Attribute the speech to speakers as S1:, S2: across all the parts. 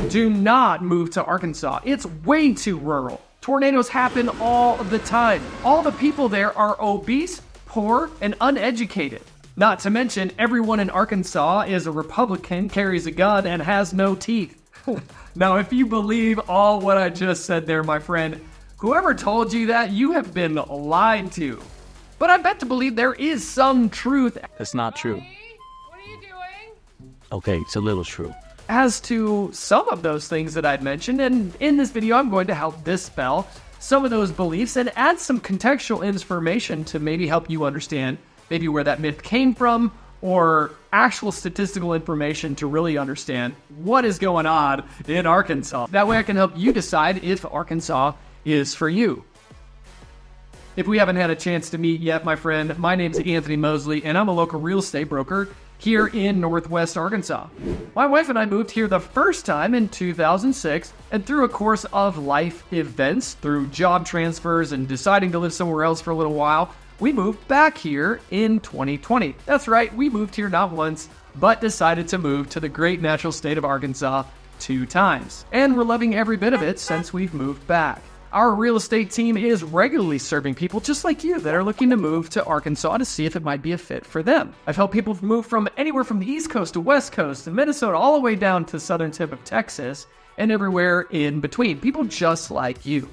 S1: Do not move to Arkansas. It's way too rural. Tornadoes happen all of the time. All the people there are obese, poor, and uneducated. Not to mention, everyone in Arkansas is a Republican, carries a gun, and has no teeth. Now, if you believe all what I just said there, my friend, whoever told you that, you have been lied to. But I bet to believe there is some truth.
S2: That's not true.
S3: What are you doing?
S2: Okay, it's a little true.
S1: As to some of those things that I'd mentioned, and in this video I'm going to help dispel some of those beliefs and add some contextual information to maybe help you understand maybe where that myth came from, or actual statistical information to really understand what is going on in Arkansas. That way I can help you decide if Arkansas is for you. If we haven't had a chance to meet yet, my friend, my name's Anthony Mosley, and I'm a local real estate broker here in Northwest Arkansas. My wife and I moved here the first time in 2006, and through a course of life events, through job transfers and deciding to live somewhere else for a little while, we moved back here in 2020. That's right, we moved here not once, but decided to move to the great natural state of Arkansas 2 times. And we're loving every bit of it since we've moved back. Our real estate team is regularly serving people just like you that are looking to move to Arkansas to see if it might be a fit for them. I've helped people move from anywhere from the East Coast to West Coast to Minnesota all the way down to the southern tip of Texas and everywhere in between. People just like you.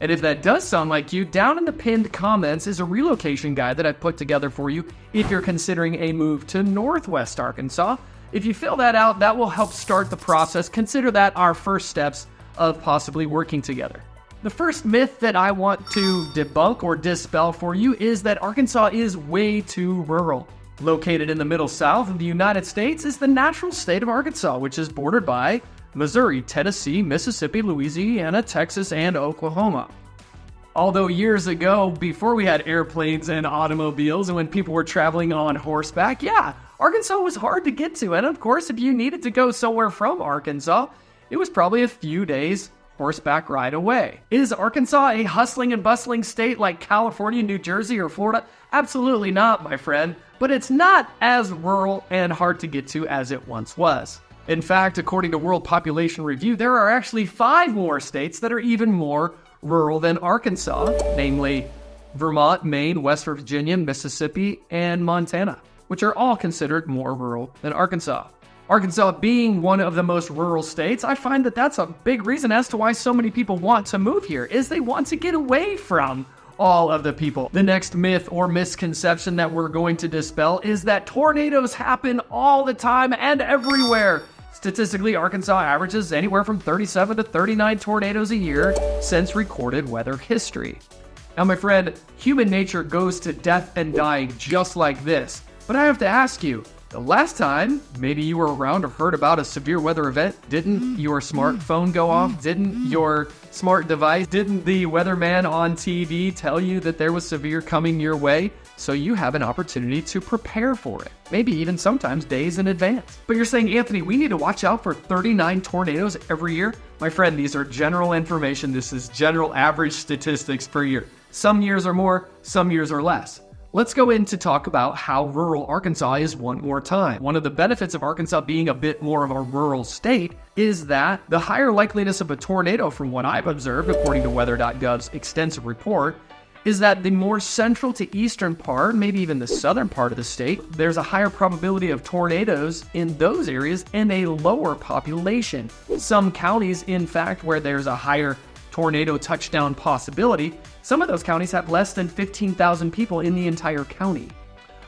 S1: And if that does sound like you, down in the pinned comments is a relocation guide that I put together for you if you're considering a move to Northwest Arkansas. If you fill that out, that will help start the process. Consider that our first steps of possibly working together. The first myth that I want to debunk or dispel for you is that Arkansas is way too rural. Located in the middle south of the United States is the natural state of Arkansas, which is bordered by Missouri, Tennessee, Mississippi, Louisiana, Texas, and Oklahoma. Although years ago, before we had airplanes and automobiles and when people were traveling on horseback, Arkansas was hard to get to. And of course, if you needed to go somewhere from Arkansas, it was probably a few days horseback ride away. Is Arkansas a hustling and bustling state like California, New Jersey, or Florida? Absolutely not, my friend. But it's not as rural and hard to get to as it once was. In fact, according to World Population Review, there are actually 5 more states that are even more rural than Arkansas, namely Vermont, Maine, West Virginia, Mississippi, and Montana, which are all considered more rural than Arkansas. Arkansas being one of the most rural states, I find that that's a big reason as to why so many people want to move here, is they want to get away from all of the people. The next myth or misconception that we're going to dispel is that tornadoes happen all the time and everywhere. Statistically, Arkansas averages anywhere from 37 to 39 tornadoes a year since recorded weather history. Now, my friend, human nature goes to death and dying just like this. But I have to ask you, the last time maybe you were around or heard about a severe weather event, didn't your smartphone go off? Didn't your smart device, didn't the weatherman on TV tell you that there was severe coming your way? So you have an opportunity to prepare for it, maybe even sometimes days in advance. But you're saying, Anthony, we need to watch out for 39 tornadoes every year? My friend, these are general information. This is general average statistics per year. Some years are more, some years are less. Let's go in to talk about how rural Arkansas is one more time. One of the benefits of Arkansas being a bit more of a rural state is that the higher likeliness of a tornado, from what I've observed, according to weather.gov's extensive report, is that the more central to eastern part, maybe even the southern part of the state, there's a higher probability of tornadoes in those areas and a lower population. Some counties, in fact, where there's a higher tornado touchdown possibility, some of those counties have less than 15,000 people in the entire county.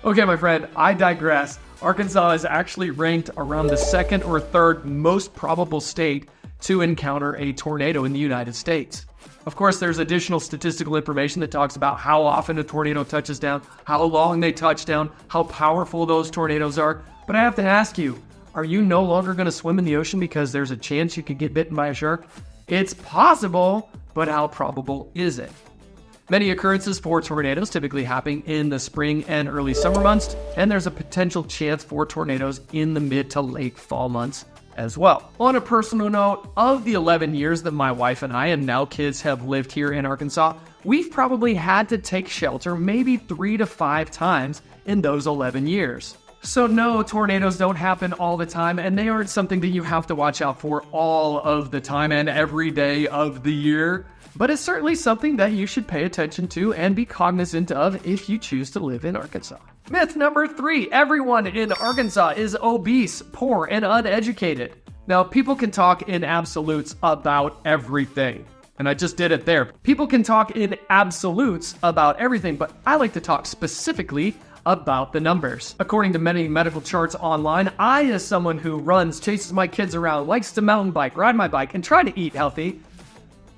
S1: Okay, my friend, I digress. Arkansas is actually ranked around the 2nd or 3rd most probable state to encounter a tornado in the United States. Of course, there's additional statistical information that talks about how often a tornado touches down, how long they touch down, how powerful those tornadoes are. But I have to ask you, are you no longer going to swim in the ocean because there's a chance you could get bitten by a shark? It's possible, but how probable is it? Many occurrences for tornadoes typically happen in the spring and early summer months, and there's a potential chance for tornadoes in the mid to late fall months as well. On a personal note, of the 11 years that my wife and I and now kids have lived here in Arkansas, we've probably had to take shelter maybe 3 to 5 times in those 11 years. So no, tornadoes don't happen all the time, and they aren't something that you have to watch out for all of the time and every day of the year. But it's certainly something that you should pay attention to and be cognizant of if you choose to live in Arkansas. Myth number 3, everyone in Arkansas is obese, poor, and uneducated. Now, people can talk in absolutes about everything. And I just did it there. People can talk in absolutes about everything, but I like to talk specifically about the numbers. According to many medical charts online, I, as someone who runs, chases my kids around, likes to mountain bike, ride my bike, and try to eat healthy,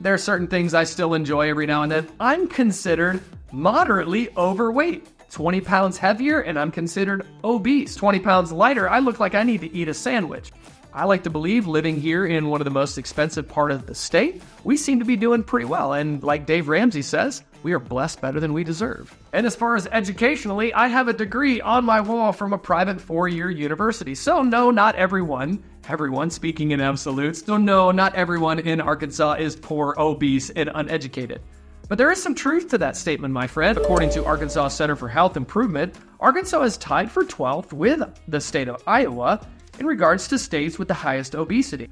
S1: there are certain things I still enjoy every now and then. I'm considered moderately overweight. 20 pounds heavier, and I'm considered obese. 20 pounds lighter, I look like I need to eat a sandwich. I like to believe living here in one of the most expensive part of the state, we seem to be doing pretty well. And like Dave Ramsey says, we are blessed better than we deserve. And as far as educationally, I have a degree on my wall from a private 4-year university. So no, not everyone speaking in absolutes. So no, not everyone in Arkansas is poor, obese, and uneducated. But there is some truth to that statement, my friend. According to Arkansas Center for Health Improvement, Arkansas is tied for 12th with the state of Iowa in regards to states with the highest obesity.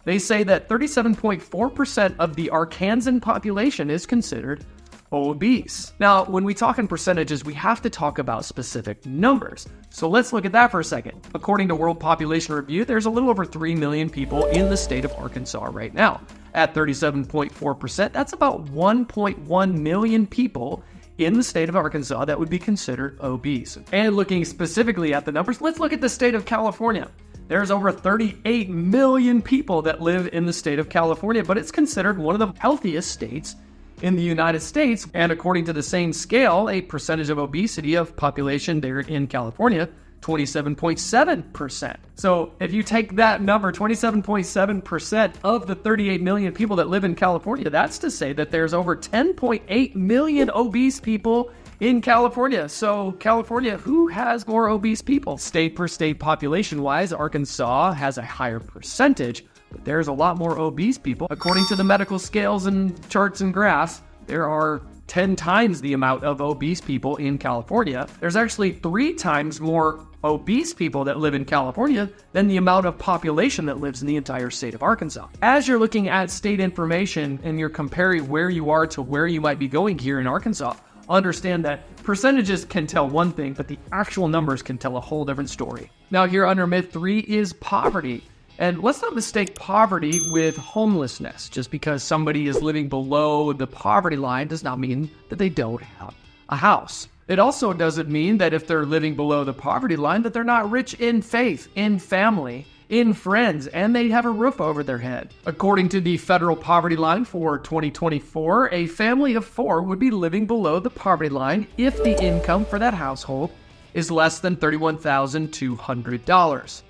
S1: They say that 37.4% of the Arkansan population is considered obese. Now, when we talk in percentages, we have to talk about specific numbers. So let's look at that for a second. According to World Population Review, there's a little over 3 million people in the state of Arkansas right now. At 37.4%, that's about 1.1 million people in the state of Arkansas that would be considered obese. And looking specifically at the numbers, let's look at the state of California. There's over 38 million people that live in the state of California, but it's considered one of the healthiest states in the United States. And according to the same scale, a percentage of obesity of population there in California, 27.7%. So if you take that number, 27.7% of the 38 million people that live in California, that's to say that there's over 10.8 million obese people in California. So California, who has more obese people? State per state population wise, Arkansas has a higher percentage, but there's a lot more obese people. According to the medical scales and charts and graphs, there are 10 times the amount of obese people in California. There's actually 3 times more obese people that live in California than the amount of population that lives in the entire state of Arkansas. As you're looking at state information and you're comparing where you are to where you might be going here in Arkansas, understand that percentages can tell one thing, but the actual numbers can tell a whole different story. Now here under myth 3 is poverty. And let's not mistake poverty with homelessness. Just because somebody is living below the poverty line does not mean that they don't have a house. It also doesn't mean that if they're living below the poverty line that they're not rich in faith, in family, in friends, and they have a roof over their head. According to the federal poverty line for 2024, a family of 4 would be living below the poverty line if the income for that household is less than $31,200.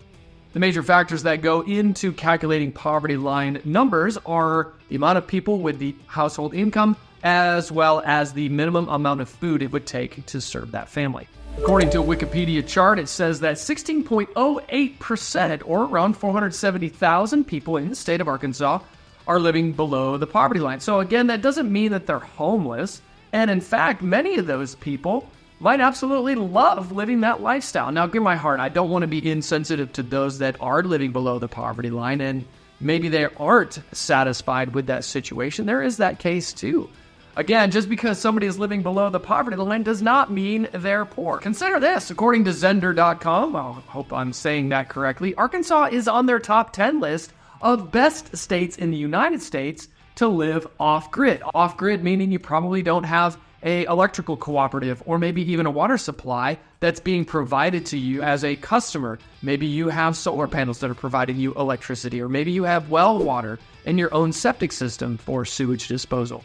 S1: The major factors that go into calculating poverty line numbers are the amount of people with the household income, as well as the minimum amount of food it would take to serve that family. According to a Wikipedia chart, it says that 16.08%, or around 470,000 people in the state of Arkansas, are living below the poverty line. So again, that doesn't mean that they're homeless. And in fact, many of those people might absolutely love living that lifestyle. Now, give my heart, I don't want to be insensitive to those that are living below the poverty line and maybe they aren't satisfied with that situation. There is that case too. Again, just because somebody is living below the poverty line does not mean they're poor. Consider this. According to Zender.com, I hope I'm saying that correctly, Arkansas is on their top 10 list of best states in the United States to live off-grid. Off-grid meaning you probably don't have a electrical cooperative or maybe even a water supply that's being provided to you as a customer. Maybe you have solar panels that are providing you electricity, or maybe you have well water and your own septic system for sewage disposal.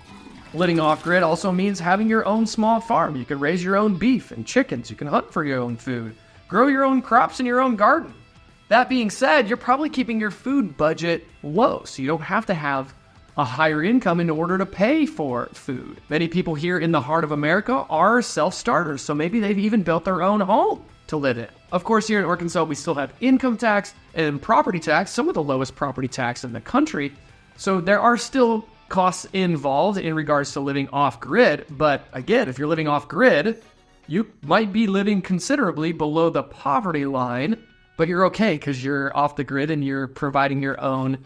S1: Living off-grid also means having your own small farm. You can raise your own beef and chickens. You can hunt for your own food, grow your own crops in your own garden. That being said, you're probably keeping your food budget low, so you don't have to have a higher income in order to pay for food. Many people here in the heart of America are self-starters, so maybe they've even built their own home to live in. Of course, here in Arkansas, we still have income tax and property tax, some of the lowest property tax in the country. So there are still costs involved in regards to living off-grid. But again, if you're living off-grid, you might be living considerably below the poverty line, but you're okay because you're off the grid and you're providing your own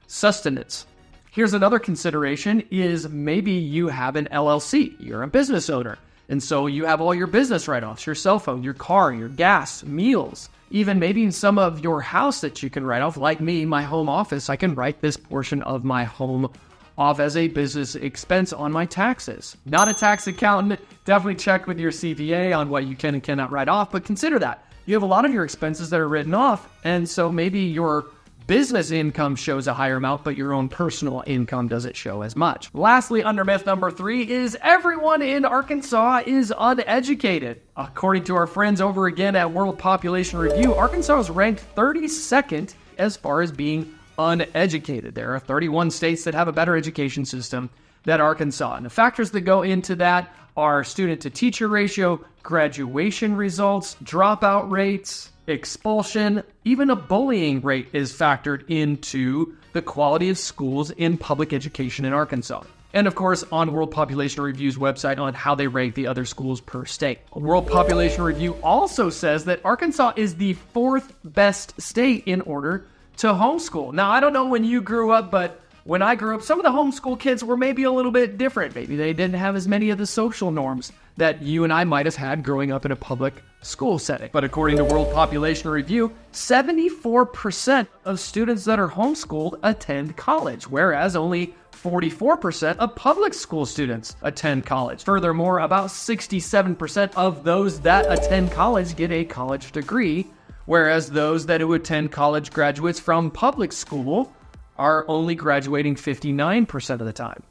S1: sustenance. Here's another consideration is maybe you have an LLC. You're a business owner. And so you have all your business write-offs, your cell phone, your car, your gas, meals, even maybe some of your house that you can write off. Like me, my home office, I can write this portion of my home off as a business expense on my taxes. Not a tax accountant. Definitely check with your CPA on what you can and cannot write off, but consider that. You have a lot of your expenses that are written off, and so maybe your business income shows a higher amount, but your own personal income doesn't show as much. Lastly, under myth number 3 is everyone in Arkansas is uneducated. According to our friends over again at World Population Review, Arkansas is ranked 32nd as far as being uneducated. There are 31 states that have a better education system than Arkansas. And the factors that go into that are student-to-teacher ratio, graduation results, dropout rates, expulsion, even a bullying rate is factored into the quality of schools in public education in Arkansas. And of course, on World Population Review's website on how they rank the other schools per state. World Population Review also says that Arkansas is the 4th best state in order to homeschool. Now, I don't know when you grew up, but when I grew up, some of the homeschool kids were maybe a little bit different. Maybe they didn't have as many of the social norms that you and I might have had growing up in a public school setting. But according to World Population Review, 74% of students that are homeschooled attend college, whereas only 44% of public school students attend college. Furthermore, about 67% of those that attend college get a college degree, whereas those that who attend college graduates from public school are only graduating 59% of the time.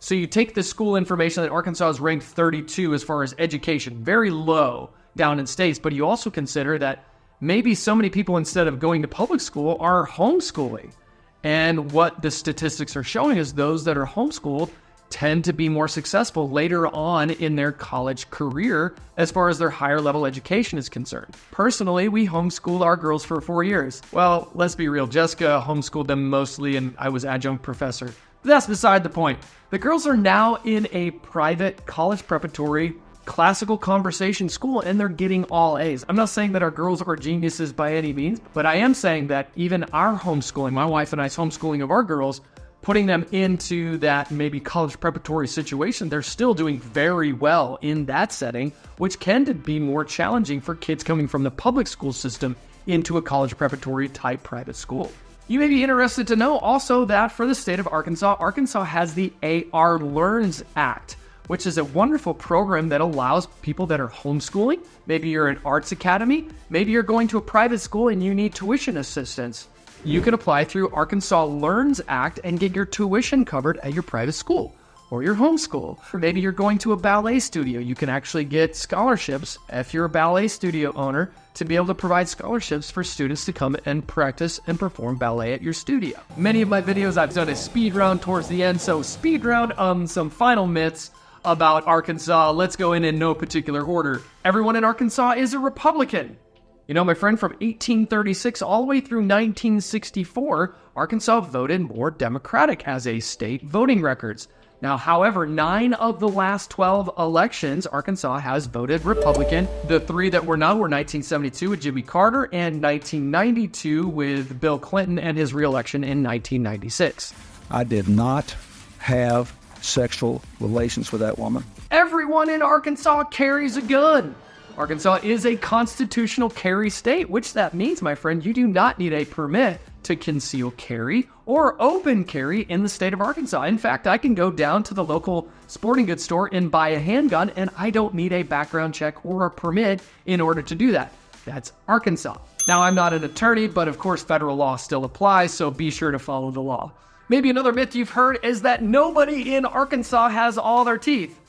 S1: So you take the school information that Arkansas is ranked 32 as far as education, very low down in states, but you also consider that maybe so many people, instead of going to public school, are homeschooling. And what the statistics are showing is those that are homeschooled tend to be more successful later on in their college career as far as their higher level education is concerned. Personally, we homeschooled our girls for 4 years. Well, let's be real, Jessica homeschooled them mostly and I was adjunct professor. But that's beside the point. The girls are now in a private college preparatory classical conversation school and they're getting all A's. I'm not saying that our girls are geniuses by any means, but I am saying that even our homeschooling, my wife and I's homeschooling of our girls, putting them into that maybe college preparatory situation, they're still doing very well in that setting, which can be more challenging for kids coming from the public school system into a college preparatory type private school. You may be interested to know also that for the state of Arkansas, Arkansas has the AR Learns Act, which is a wonderful program that allows people that are homeschooling, maybe you're an arts academy, maybe you're going to a private school and you need tuition assistance. You can apply through Arkansas Learns Act and get your tuition covered at your private school or your homeschool. Or maybe you're going to a ballet studio. You can actually get scholarships if you're a ballet studio owner to be able to provide scholarships for students to come and practice and perform ballet at your studio. Many of my videos I've done a speed round towards the end, so speed round on some final myths about Arkansas. Let's go in no particular order. Everyone in Arkansas is a Republican. You know, my friend, from 1836 all the way through 1964, Arkansas voted more Democratic as a state voting records. Now, however, 9 of the last 12 elections, Arkansas has voted Republican. The 3 that were not were 1972 with Jimmy Carter and 1992 with Bill Clinton and his reelection in 1996.
S4: I did not have sexual relations with that woman.
S1: Everyone in Arkansas carries a gun. Arkansas is a constitutional carry state, which that means, my friend, you do not need a permit to conceal carry or open carry in the state of Arkansas. In fact, I can go down to the local sporting goods store and buy a handgun, and I don't need a background check or a permit in order to do that. That's Arkansas. Now, I'm not an attorney, but of course, federal law still applies, so be sure to follow the law. Maybe another myth you've heard is that nobody in Arkansas has all their teeth.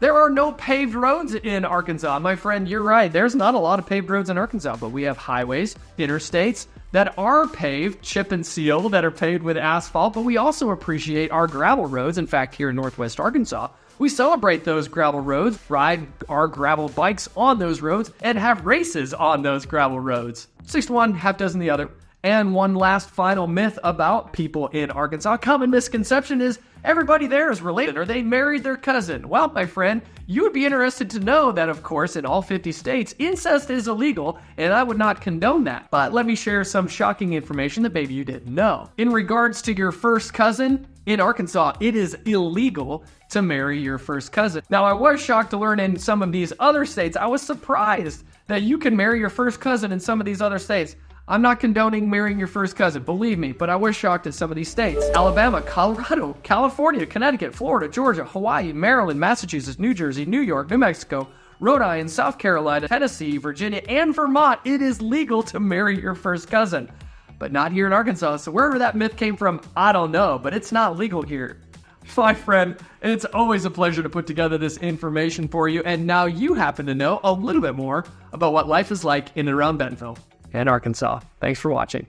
S1: There are no paved roads in Arkansas. My friend, you're right. There's not a lot of paved roads in Arkansas, but we have highways, interstates that are paved, chip and seal, that are paved with asphalt, but we also appreciate our gravel roads. In fact, here in Northwest Arkansas, we celebrate those gravel roads, ride our gravel bikes on those roads, and have races on those gravel roads. 6 to 1, half dozen the other. And one last final myth about people in Arkansas. Common misconception is everybody there is related or they married their cousin. Well, my friend, you would be interested to know that, of course, in all 50 states, incest is illegal, and I would not condone that. But let me share some shocking information that maybe you didn't know. In regards to your first cousin, in Arkansas, it is illegal to marry your first cousin. Now, I was shocked to learn in some of these other states, I was surprised that you can marry your first cousin in some of these other states. I'm not condoning marrying your first cousin, believe me, but I was shocked at some of these states. Alabama, Colorado, California, Connecticut, Florida, Georgia, Hawaii, Maryland, Massachusetts, New Jersey, New York, New Mexico, Rhode Island, South Carolina, Tennessee, Virginia, and Vermont. It is legal to marry your first cousin, but not here in Arkansas. So wherever that myth came from, I don't know, but it's not legal here. My friend, it's always a pleasure to put together this information for you, and now you happen to know a little bit more about what life is like in and around Bentonville and Arkansas. Thanks for watching.